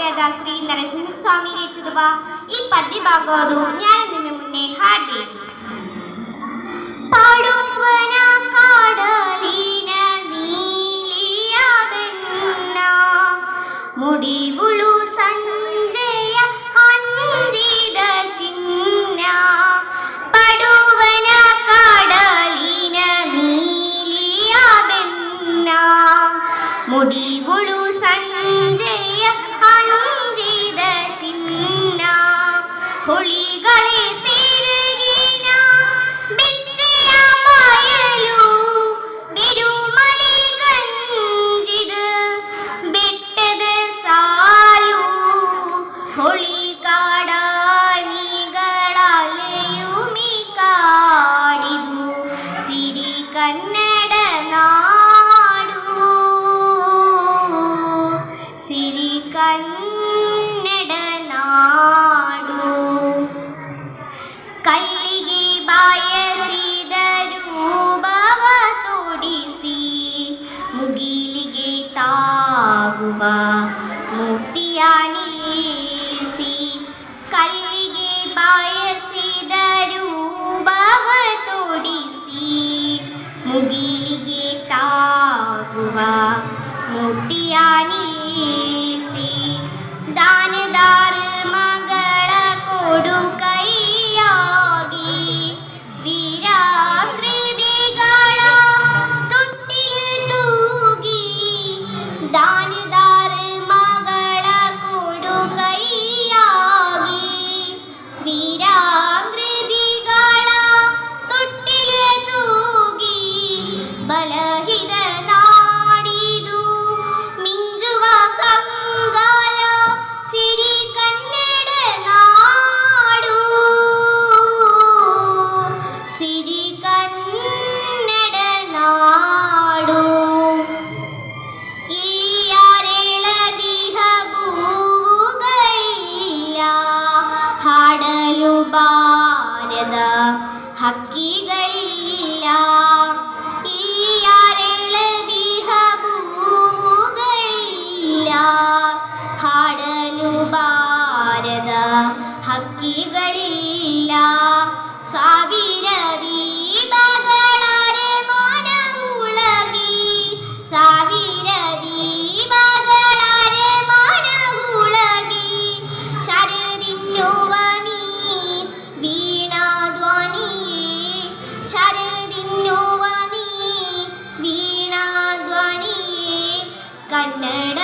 ಕಾವ್ಯದ ಶ್ರೀ ನರಸಿಂಹಸ್ವಾಮಿ ರಚಿಸುವ ಈ ಪದ್ಯ ಭಾಗವದು ನಾನು ನಿಮ್ಮ ಮುನ್ನೆ ಹಾಡಿ ಪಾಡುವನ ಕಾಡಲಿನ ನೀಲಿಯ ಬೆನ್ನ ಮುಡಿವುಳು ಸಂಜೆಯ ಹಂಜಿದ ಚಿನ್ನ ಪಡುವನ ಕಾಡಲಿನ ನೀಲಿಯ ಬೆನ್ನ ಮುಡಿವುಳು ಸಂಜೆಯ ಹಂಜಿದ ಚಿನ್ನ ಹೊಳಿಗಳೇ ಸೇರಗಿನ ಬೆಚ್ಚೆಯ ಬಯಲು ಬಿರುಮಳೆ ಗಂಜಿದ ಬೆಟ್ಟದ ಸಾಲು ಹೊಳಿ ಕಾಡಾನಿಗಳಲೆಯು ಕಾಡಿದು ಸಿರಿ ಕನ್ನಡ ನಾಡು ಸಿರಿ ಕನ್ನಡ ನಾಡು ಕಲ್ಲಿಗೆ ಬಾಯಸಿದರು ಭಾವ ತೋಡಿಸಿ ಮುಗಿಲಿಗೆ ತಾಗುವ ಮುಕ್ತಿಯ ನಿಲ್ಲಿಸಿ ಕಲ್ಲಿಗೆ ಬಾಯಸಿದರು ಭಾವ ತೋಡಿಸಿ ಮುಗಿಲಿಗೆ ತಾಗುವ ಮುಕ್ತಿಯ ನಿಲ್ಲಿಸಿ ದಾನದಾರ ಮಗಳ ಕೊಡು ಕೈಯಾಗಿ ವೀರಾಕೃತಿಗಳ ತೊಟ್ಟಿಲು ತೂಗಿ ದಾನದಾರ ಮಗಳ ಕೊಡು ಕೈಯಾಗಿ ವೀರಾಕೃತಿಗಳ ತೊಟ್ಟಿಲು ತೂಗಿ ಬಲಹಿದ ನಾಡಿದು ಮಿಂಜುವ ಕಂಗಾಲ ಸಿರಿ ಕನ್ನಡ ನಾಡು ಸಿರಿ ಕನ್ನಡ ನಾಡು ಈ ಯಾರೆಳದಿಹ ಭೂಗಳಿಲ್ಲ ಹಾಡಲು ಬಾರದ ಹಕ್ಕಿಗಳಿಲ್ಲ ಈ ಯಾರೆಳದಿಹ ಭೂಗಳಿಲ್ಲ ಹಾಡಲು ಬಾರದ ಹಕ್ಕಿಗಳಿಲ್ಲ ಸಾವಿರ ದೀಪಗಳರೆ ಮನಹುಳಗಿ ಸಾವಿರ ದೀಪಗಳರೆ ಮನಹುಳಗಿ ಶರದಿನ್ನುವ ನೀ ವೀಣಾ ಧ್ವನಿಯೇ ಶರದಿನ್ನುವ ನೀ ವೀಣಾ ಧ್ವನಿಯೇ ಕನ್ನಡ